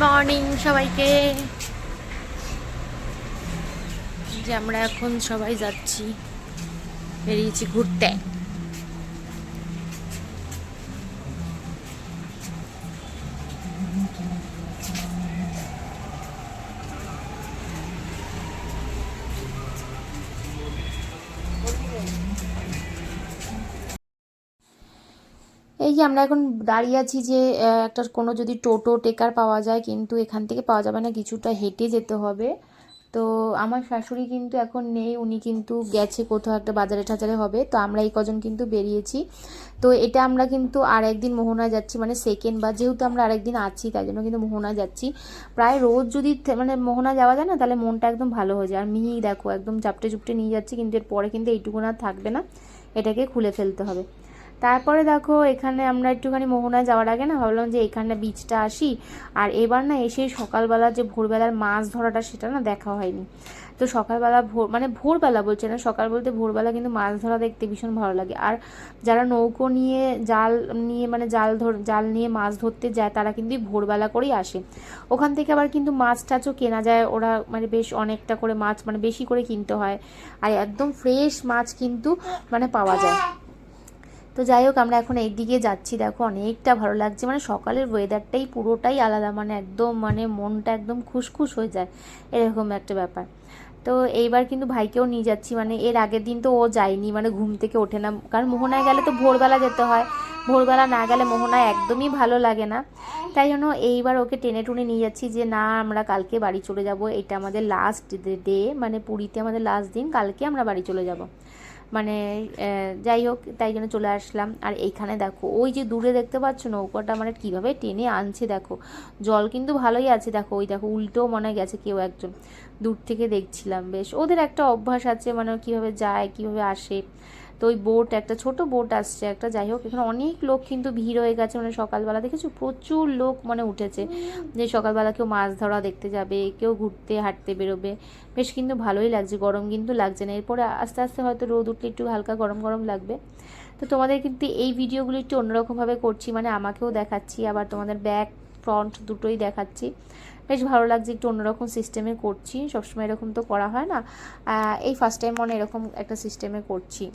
Morning সবাইকে। যে আমরা এখন সবাই যাচ্ছি, বেরিয়েছি ঘুরতে। এই যে আমরা এখন দাঁড়িয়ে আছি যে একটা কোনো যদি টোটো টেকার পাওয়া যায়, কিন্তু এখান থেকে পাওয়া যাবে না, কিছুটা হেঁটে যেতে হবে। তো আমার শাশুড়ি কিন্তু এখন নেই, উনি কিন্তু গেছে কোথাও একটা বাজারে টাজারে হবে। তো আমরা এই কজন কিন্তু বেরিয়েছি। তো এটা আমরা কিন্তু আর একদিন মোহনায় যাচ্ছি, মানে সেকেন্ড বার, যেহেতু আমরা আরেকদিন আছি তাই জন্য কিন্তু মোহনায় যাচ্ছি। প্রায় রোজ যদি মানে মোহনা যাওয়া যায় না, তাহলে মনটা একদম ভালো হয়ে যায়। আর মিহি দেখো একদম চাপটে চুপটে নিয়ে যাচ্ছি, কিন্তু এরপরে কিন্তু এইটুকু আর থাকবে না, এটাকে খুলে ফেলতে হবে। তারপরে দেখো এখানে আমরা একটুখানি মোহনায় যাওয়ার আগে না ভাবলাম যে এখানে বিচটা আসি। আর এবার না এসে সকালবেলা যে ভোরবেলার মাছ ধরাটা, সেটা না দেখা হয়নি। তো সকালবেলা মানে ভোরবেলা বলছে না, সকাল বলতে ভোরবেলা কিন্তু মাছ ধরা দেখতে ভীষণ ভালো লাগে। আর যারা নৌকো নিয়ে জাল নিয়ে মানে জাল নিয়ে মাছ ধরতে যায়, তারা কিন্তু ভোরবেলা করেই আসে। ওখান থেকে আবার কিন্তু মাছ টাছও কেনা যায়, ওরা মানে বেশ অনেকটা করে মাছ মানে বেশি করে কিনতে হয়। আর একদম ফ্রেশ মাছ কিন্তু মানে পাওয়া যায়। তো যাই হোক, আমরা এখন এই দিকে যাচ্ছি। দেখো অনেকটা ভালো লাগছে, মানে সকালের ওয়েদারটাই পুরোটাই আলাদা, মানে একদম মানে মনটা একদম খুশখুশ হয়ে যায়, এরকম একটা ব্যাপার। তো এইবার কিন্তু ভাইকেও নিয়ে যাচ্ছি, মানে এর আগের দিন তো ও যায়নি, মানে ঘুম থেকে ওঠে না, কারণ মোহনায় গেলে তো ভোরবেলা যেতে হয়, ভোরবেলা না গেলে মোহনায় একদমই ভালো লাগে না। তাই জন্য এইবার ওকে টেনে টুনে নিয়ে যাচ্ছি যে না, আমরা কালকে বাড়ি চলে যাব, এটা আমাদের লাস্ট ডে, মানে পুরীতে আমাদের লাস্ট দিন, কালকে আমরা বাড়ি চলে যাব। মানে যাই হোক, তাই জন্য চলে আসলাম। আর এইখানে দেখো ওই যে দূরে দেখতে পাচ্ছ নৌকাটা, মানে কীভাবে টেনে আনছে দেখো। জল কিন্তু ভালোই আছে, দেখো ওই দেখো উল্টো মনে গেছে কেউ একজন, দূর থেকে দেখছিলাম। বেশ ওদের একটা অভ্যাস আছে, মানে কীভাবে যায় কীভাবে আসে। তো ওই বোট, একটা ছোট বোট আসছে একটা। যাই হোক, এখানে অনেক লোক কিন্তু ভিড় হয়ে গেছে, মানে সকালবেলা দেখেছো প্রচুর লোক মানে উঠেছে, যে সকালবেলা কেউ মাছ ধরা দেখতে যাবে, কেউ ঘুরতে হাঁটতে বেরোবে। বেশ কিন্তু ভালোই লাগছে, গরম কিন্তু লাগছে না। এরপরে আস্তে আস্তে হয়তো রোদ উঠলে একটু হালকা গরম গরম লাগবে। তো তোমাদের কিন্তু এই ভিডিওগুলো একটু অন্যরকমভাবে করছি, মানে আমাকেও দেখাচ্ছি, আবার তোমাদের ব্যাক ফ্রন্ট দুটোই দেখাচ্ছি। বেশ ভালো লাগছে, একটু অন্যরকম সিস্টেমে করছি, সবসময় এরকম তো করা হয় না। এই ফার্স্ট টাইম মনে এরকম একটা সিস্টেমে করছি।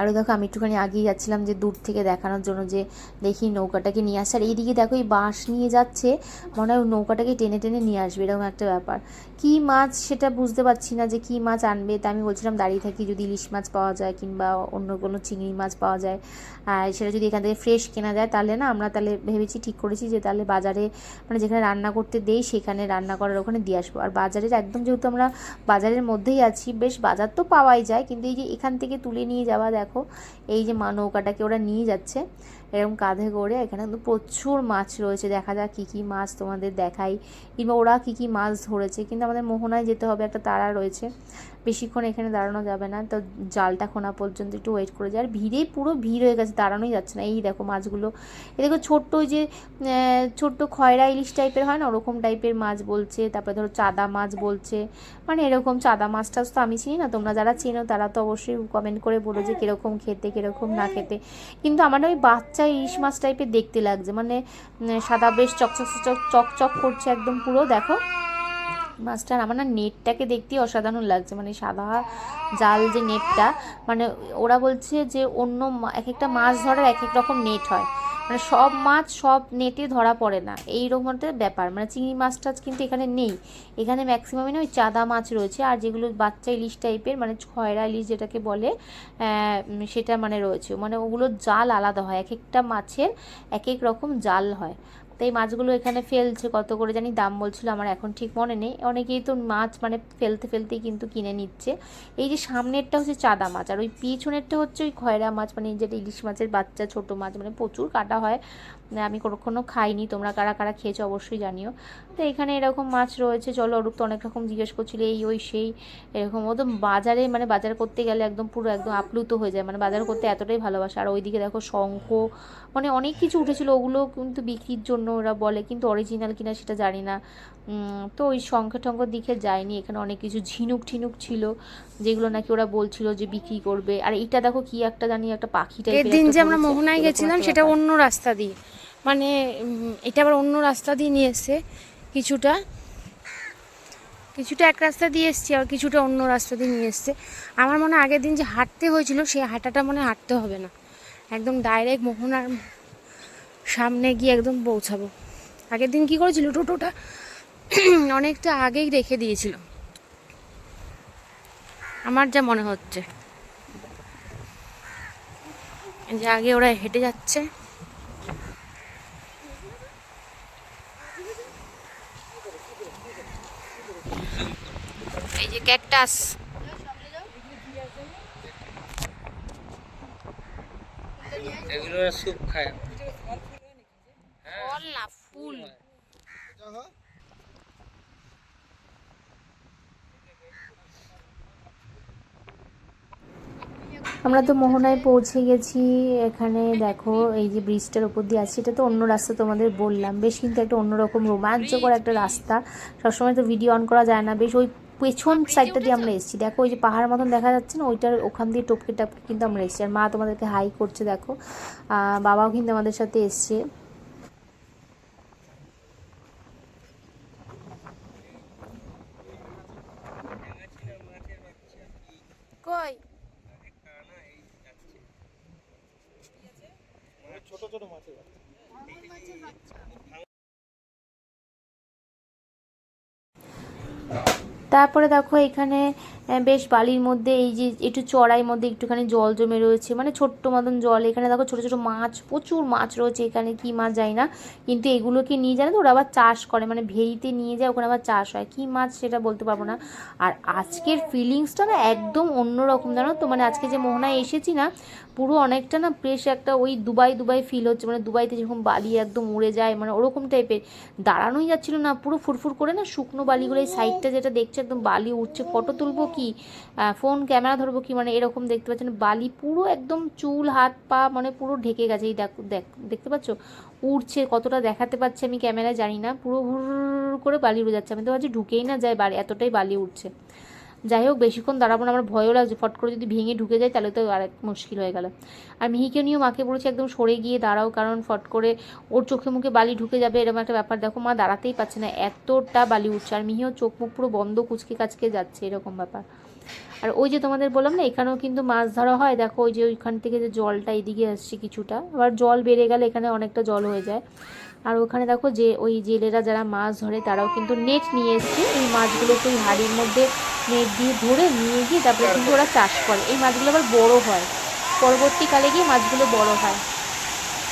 আরও দেখো আমি একটুখানি আগিয়ে যাচ্ছিলাম যে দূর থেকে দেখানোর জন্য, যে দেখি নৌকাটাকে নিয়ে আসছে। আর এইদিকে দেখো এই বাঁশ নিয়ে যাচ্ছে, মনে হয় নৌকাটাকে টেনে টেনে নিয়ে আসবে, এরকম একটা ব্যাপার। কী মাছ সেটা বুঝতে পারছি না যে কী মাছ আনবে। তা আমি বলছিলাম দাঁড়িয়ে থাকি, যদি ইলিশ মাছ পাওয়া যায় কিংবা অন্য কোনো চিংড়ি মাছ পাওয়া যায়, সেটা যদি এখান থেকে ফ্রেশ কেনা যায়, তাহলে না আমরা তাহলে ভেবেছি, ঠিক করেছি যে তাহলে বাজারে মানে যেখানে রান্না করতে দেই সেখানে রান্না করার ওখানে দিয়ে আসবো। আর বাজারের একদম যেহেতু আমরা বাজারের মধ্যেই আছি, বেশ বাজার তো পাওয়াই যায়, কিন্তু এই যে এখান থেকে তুলে নিয়ে যাওয়া, দেখো এই যে নৌকাটাকে ওরা নিয়ে যাচ্ছে এরকম কাঁধে করে, এখানে কিন্তু প্রচুর মাছ রয়েছে। দেখা যাক কী কী মাছ তোমাদের দেখাই, কিংবা ওরা কী কী মাছ ধরেছে। কিন্তু আমাদের মোহনায় যেতে হবে, একটা তাড়া রয়েছে, বেশিক্ষণ এখানে দাঁড়ানো যাবে না। তো জালটা খোনা পর্যন্ত একটু ওয়েট করে যায়। আর ভিড়েই পুরো ভিড় হয়ে গেছে, দাঁড়ানোই যাচ্ছে না। এই দেখো মাছগুলো, এই দেখো ছোট্ট ওই যে ছোট্ট খয়রা ইলিশ টাইপের হয় না, ওরকম টাইপের মাছ বলছে। তারপরে ধরো চাদা মাছ বলছে, মানে এরকম চাদা মাছটা তো আমি চিনি না, তোমরা যারা চেনো তারা তো অবশ্যই কমেন্ট করে বলো যে কীরকম খেতে কীরকম না খেতে। কিন্তু আমার ওই বাচ্চা ইলিশ মাছ টাইপের দেখতে লাগছে, মানে সাদা বেশ চকচক চকচক করছে একদম পুরো। দেখো মাছটার আমার না নেটটাকে দেখতেই অসাধারণ লাগছে, মানে সাদা জাল যে নেটটা, মানে ওরা বলছে যে অন্য এক একটা মাছ ধরার এক এক রকম নেট হয়, মানে সব মাছ সব নেটে ধরা পড়ে না, এইরকম একটা ব্যাপার। মানে চিংড়ি মাছ টাছ কিন্তু এখানে নেই, এখানে ম্যাক্সিমামই না ওই চাদা মাছ রয়েছে। আর যেগুলো বাচ্চা ইলিশ টাইপের, মানে খয়রা ইলিশ যেটাকে বলে, সেটা মানে রয়েছে, মানে ওগুলো জাল আলাদা হয়, এক একটা মাছের এক এক রকম জাল হয়। তো এই মাছগুলো এখানে ফেলছে, কত করে জানি দাম বলছিল, আমার এখন ঠিক মনে নেই। অনেকেই তো মাছ মানে ফেলতে ফেলতেই কিন্তু কিনে নিচ্ছে। এই যে সামনেরটা হচ্ছে চাদা মাছ, আর ওই পিছনেরটা হচ্ছে ওই খয়রা মাছ, মানে যেটা ইলিশ মাছের বাচ্চা ছোট মাছ, মানে প্রচুর কাটা হয়। আমি কখনো খাইনি, তোমরা কারা কারা খেয়েছো অবশ্যই জানিও। তো এখানে এরকম মাছ রয়েছে। চলো, অরূপ তো অনেক রকম জিজ্ঞেস করছিল এই ওই সেই এরকম। ও তো বাজারে মানে বাজার করতে গেলে একদম পুরো একদম আপ্লুত হয়ে যায়, মানে বাজার করতে এতটাই ভালোবাসে। আর ওইদিকে দেখো শঙ্খ, মানে অনেক কিছু উঠেছিল, ওগুলো কিন্তু বিক্রির জন্য ওরা বলে, কিন্তু অরিজিনাল কিনা সেটা জানি না। তো ওই শঙ্খ টঙ্খর দিকে যায়নি। এখানে অনেক কিছু ঝিনুক ঠিনুক ছিল, যেগুলো নাকি ওরা বলছিল যে বিক্রি করবে। আর এইটা দেখো কি একটা জানি একটা পাখি টাইপের, এর দিন যে আমরা মোহনায় গেছিলাম সেটা অন্য রাস্তা দিয়ে, মানে এটা আবার অন্য রাস্তা দিয়ে নিয়ে এসছে, কিছুটা কিছুটা এক রাস্তা দিয়ে এসছি, আর কিছুটা অন্য রাস্তা দিয়ে নিয়ে এসছে। আমার মনে হয় আগের দিন যে হাঁটতে হয়েছিল সেই হাঁটাটা মনে হাঁটতে হবে না, একদম ডাইরেক্ট মোহনার সামনে গিয়ে একদম পৌঁছাবো। আগের দিন কি করেছিল, টোটোটা অনেকটা আগেই রেখে দিয়েছিল আমার যা মনে হচ্ছে, যে আগে ওরা হেঁটে যাচ্ছে। এই যে ক্যাকটাস, এগুলো স্যুপ খায়, ফল না ফুল। আমরা তো মোহনায় পৌঁছে গেছি। এখানে দেখো এই যে ব্রিজটার উপর দিয়ে আসছে, এটা তো অন্য রাস্তা, তোমাদের বললাম বেশ কিন্তু একটা অন্যরকম রোমাঞ্চকর একটা রাস্তা। সবসময় তো ভিডিও অন করা যায় না, বেশ ওই পেছন সাইডটা দিয়ে আমরা এসেছি। দেখো ওই যে পাহাড় মতন দেখা যাচ্ছে না, ওইটার ওখান দিয়ে টপকে টাপকে কিন্তু আমরা এসেছি। আর মা তোমাদেরকে হাই করছে দেখো, বাবাও কিন্তু আমাদের সাথে এসছে। কই ছোট ছোট মাছের তারপরে দেখো এখানে বেশ বালির মধ্যে এই যে একটু চড়াই মধ্যে একটুখানি জল জমে রয়েছে, মানে ছোট্ট মতন জল। এখানে দেখো ছোটো ছোটো মাছ, প্রচুর মাছ রয়েছে এখানে, কি মাছ যায় না, কিন্তু এগুলোকে নিয়ে যায় না তো ওরা আবার চাষ করে, মানে ভেড়িতে নিয়ে যায়, ওখানে আবার চাষ হয়। কি মাছ সেটা বলতে পারবো না। আর আজকের ফিলিংসটা না একদম অন্যরকম, জানো তো, মানে আজকে যে মোহনায় এসেছি না, পুরো অনেকটা না বেশ একটা ওই দুবাই দুবাই ফিল হচ্ছে, মানে দুবাইতে যেরকম বালি একদম উড়ে যায়, মানে ওরকম টাইপের। দাঁড়ানোই যাচ্ছিল না, পুরো ফুরফুর করে না শুকনো বালিগুলো, এই সাইডটা যেটা দেখছে একদম বালি উঠছে, ফটো তুলবো কি, ফোন ক্যামেরা ধরবো কি, মানে এরকম দেখতে পাচ্ছেন বালি পুরো একদম চুল হাত পা মানে পুরো ঢেকে গেছে। এই দেখতে পাচ্ছ উড়ছে, কতটা দেখাতে পাচ্ছে আমি ক্যামেরায় জানি না, পুরো হুর করে বালি উড়ে যাচ্ছে। আমি তো ভাবছি ঢুকেই না যায় বালি, এতটাই বালি উঠছে। যাই হোক বেশিক্ষণ দাঁড়াবো না, আমার ভয়ও লাগছে, ফট করে যদি ভেঙে ঢুকে যায় তাহলে তো আরেক মুশকিল হয়ে গেল। আর মিহিকে নিয়েও মাকে বলেছি একদম সরে গিয়ে দাঁড়াও, কারণ ফট করে ওর চোখে মুখে বালি ঢুকে যাবে, এরকম একটা ব্যাপার। দেখো মা দাঁড়াতেই পারছে না, এতটা বালি উঠছে, আর মিহিও চোখ মুখ পুরো বন্ধ, কুচকে কাচকে যাচ্ছে, এরকম ব্যাপার। আর ওই যে তোমাদের বললাম না এখানেও কিন্তু মাছ ধরা হয়, দেখো ওই যে ওইখান থেকে যে জলটা এদিকে আসছে কিছুটা, আবার জল বেড়ে গেলে এখানে অনেকটা জল হয়ে যায়। আর ওখানে দেখো যে ওই জেলেরা যারা মাছ ধরে তারাও কিন্তু নেট নিয়ে এসছে, এই মাছগুলোকে ওই হাড়ির মধ্যে নেট দিয়ে ধরে নিয়ে গিয়ে তারপরে কিন্তু ওরা চাষ করে। এই মাছগুলো আবার বড় হয়, পরবর্তীকালে গিয়ে মাছগুলো বড় হয়।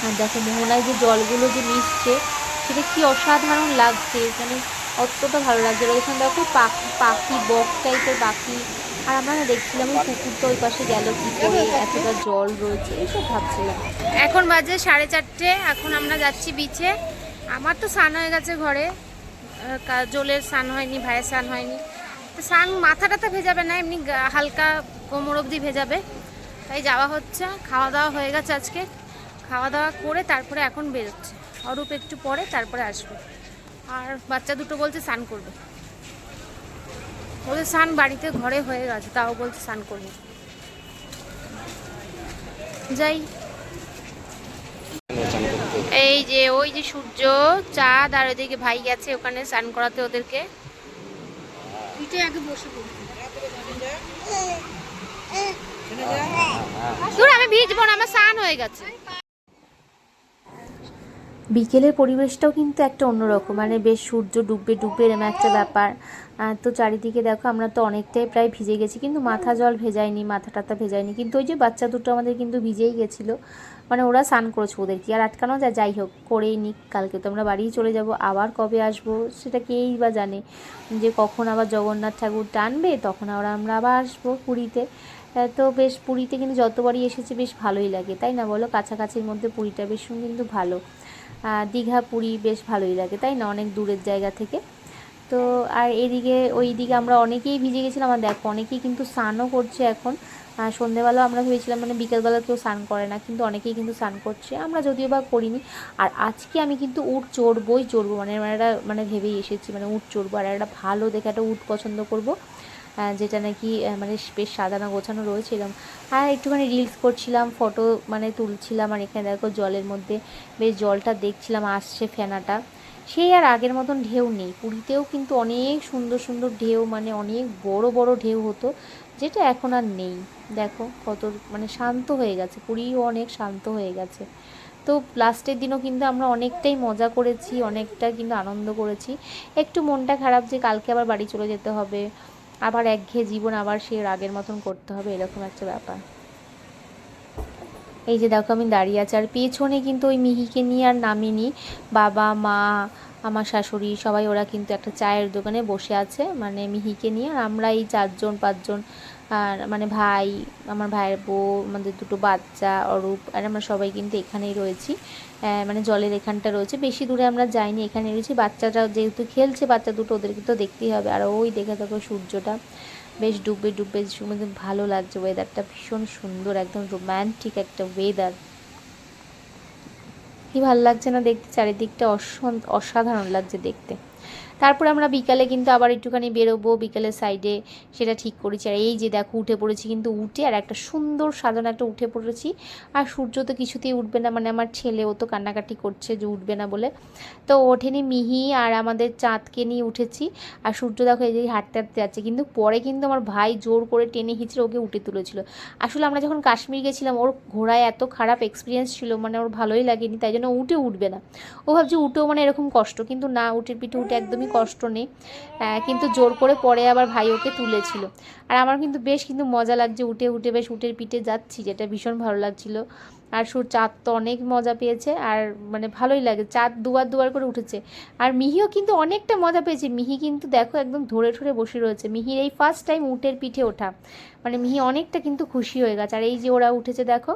আর দেখো মোহনায় যে জলগুলো যে মিশছে সেটা কি অসাধারণ লাগছে, এখানে অতটা ভালো লাগছে। এখানে দেখো পাখি পাখি বক টাইপের পাখি। আর আমরা না দেখছিলাম ওই পুকুরটা ওই পাশে গেল কি করে, এতটা জল রয়েছে এইসব ভাবছিলাম। এখন বাজে 4:30, এখন আমরা যাচ্ছি বিচে। আমার তো স্নান হয়ে গেছে ঘরে, জলের স্নান হয়নি, ভাইয়ের স্নান হয়নি, তো স্নান মাথা টাথা ভেজাবে না, এমনি হালকা কোমর অবধি ভেজাবে, তাই যাওয়া হচ্ছে। খাওয়া দাওয়া হয়ে গেছে আজকে, খাওয়া দাওয়া করে তারপরে এখন বেরোচ্ছে। অরূপ একটু পরে তারপরে আসবে। আর বাচ্চা দুটো বলছে স্নান করবে, ওদের স্নান বাড়িতে ঘরে হয়ে গেছে, তাও বলছে স্নান করবে। যাই, এই যে ওই যে সূর্য চাঁদ, আর ওইদিকে ভাই গেছে ওখানে স্নান করাতে ওদেরকে। আমি ভিজবো না, আমার স্নান হয়ে গেছে। বিকেলের পরিবেশটাও কিন্তু একটা অন্যরকম, মানে বেশ সূর্য ডুববে ডুববে এরকম একটা ব্যাপার। তো চারিদিকে দেখো আমরা তো অনেকটাই প্রায় ভিজে গেছি, কিন্তু মাথা জল ভেজায়নি, মাথা টাথা ভেজায়নি, কিন্তু ওই যে বাচ্চা দুটো আমাদের কিন্তু ভিজেই গেছিলো, মানে ওরা স্নান করেছে, ওদের কি আর আটকানো যায়। যাই হোক করেই নিক, কালকে তো আমরা বাড়িই চলে যাব, আবার কবে আসবো সেটা কেই বা জানে, যে কখন আবার জগন্নাথ ঠাকুর টানবে তখন আমরা আবার আসবো পুরীতে। তো বেশ পুরীতে কিন্তু যতবারই এসেছি বেশ ভালোই লাগে, তাই না বলো, কাছাকাছির মধ্যে পুরীটা বেশ কিন্তু ভালো। দীঘা পুরী বেশ ভালোই লাগে, তাই না, অনেক দূরের জায়গা থেকে। তো আর এদিকে ওই দিকে আমরা অনেকেই ভিজে গেছিলাম, আর দেখো অনেকেই কিন্তু স্নানও করছে এখন। সন্ধেবেলাও আমরা ভেবেছিলাম মানে বিকেলবেলা কেউ স্নান করে না, কিন্তু অনেকেই কিন্তু স্নান করছে, আমরা যদিও বা করিনি। আর আজকে আমি কিন্তু উট চড়বো, মানে একটা মানে ভেবেই এসেছি, মানে উট চড়বো, আর একটা ভালো দেখে একটা উট পছন্দ করব। যেটা নাকি মানে বেশ সাজানো গোছানো রয়েছিলাম। আর একটুখানি রিলস করছিলাম, ফটো মানে তুলছিলাম। আর এখানে দেখো জলের মধ্যে বেশ জলটা দেখছিলাম, আসছে ফেনাটা। সেই আর আগের মতন ঢেউ নেই। পুরীতেও কিন্তু অনেক সুন্দর সুন্দর ঢেউ, মানে অনেক বড় বড় ঢেউ হতো, যেটা এখন আর নেই। দেখো কত মানে শান্ত হয়ে গেছে, পুরীও অনেক শান্ত হয়ে গেছে। তো লাস্টের দিনও কিন্তু আমরা অনেকটাই মজা করেছি, অনেকটা কিন্তু আনন্দ করেছি। একটু মনটা খারাপ যে কালকে আবার বাড়ি চলে যেতে হবে, আবার একঘেয়ে জীবন আবার সে আগের মতন করতে হবে, এরকম একটা ব্যাপার। এই যে দেখো আমি দাঁড়িয়ে আছি, আর পেছনে কিন্তু ওই মিহিকে নিয়ে আর নামিনি। বাবা, মা, আমার শাশুড়ি সবাই ওরা কিন্তু একটা চায়ের দোকানে বসে আছে, মানে মিহিকে নিয়ে। আর আমরা এই 4জন 5জন, আর মানে ভাই, আমার ভাইয়ের বউ, আমাদের 2টো বাচ্চা, অরূপ, আর আমরা সবাই কিন্তু এখানেই রয়েছি। মানে জলের এখানটা রয়েছে, বেশি দূরে আমরা যাইনি, এখানে রয়েছি। বাচ্চাটা যেহেতু খেলছে, বাচ্চা দুটো, ওদেরকে তো দেখতেই হবে। আর ওই দেখে দেখো সূর্যটা বেশ ডুববে ডুববে, কিন্তু ভালো লাগছে, ওয়েদারটা ভীষণ সুন্দর, একদম রোম্যান্টিক একটা ওয়েদার। কি ভালো লাগছে না দেখতে, চারিদিকটা অসাধারণ লাগছে দেখতে। তারপরে আমরা বিকালে কিন্তু আবার একটুখানি বেরোবো, বিকালের সাইডে সেটা ঠিক করেছি। আর এই যে দেখো উঠে পড়েছি কিন্তু, উঠে আর একটা সুন্দর সাজানো একটা উঠে পড়েছি। আর সূর্য তো কিছুতেই উঠবে না, মানে আমার ছেলে ও তো কান্নাকাটি করছে যে উঠবে না বলে, তো ওঠেনি। মিহি আর আমাদের চাঁদকে নিয়ে উঠেছি। আর সূর্য দেখো এই যে হাঁটতে হাঁটতে যাচ্ছে, কিন্তু পরে কিন্তু আমার ভাই জোর করে টেনে হিঁচড়ে ওকে উঠে তুলেছিল। আসলে আমরা যখন কাশ্মীর গেছিলাম, ওর ঘোড়ায় এত খারাপ এক্সপিরিয়েন্স ছিল, মানে ওর ভালোই লাগেনি, তাই জন্য উঠবে না। ও ভাবছে উঠেও মানে এরকম কষ্ট, কিন্তু না, উটের পিঠে উঠে একদমই কষ্ট নেই। কিন্তু জোর করে পরে আবার ভাই ওকে তুলেছিল। আর আমার কিন্তু বেশ কিন্তু মজা লাগছে, উঠে উঠে বেশ উটের পিঠে যাচ্ছি, যেটা ভীষণ ভালো লাগছিল। আর চাঁদ তো অনেক মজা পেয়েছে, আর মানে ভালোই লাগে, চাঁদ দুবার দুবার করে উঠেছে। আর মিহিও কিন্তু অনেকটা মজা পেয়েছে। মিহি কিন্তু দেখো একদম ধরে ধরে বসে রয়েছে, মিহির এই ফার্স্ট টাইম উটের পিঠে ওঠা, মানে মিহি অনেকটা কিন্তু খুশি হয়ে গেছে। আর এই যে ওরা উঠেছে দেখো,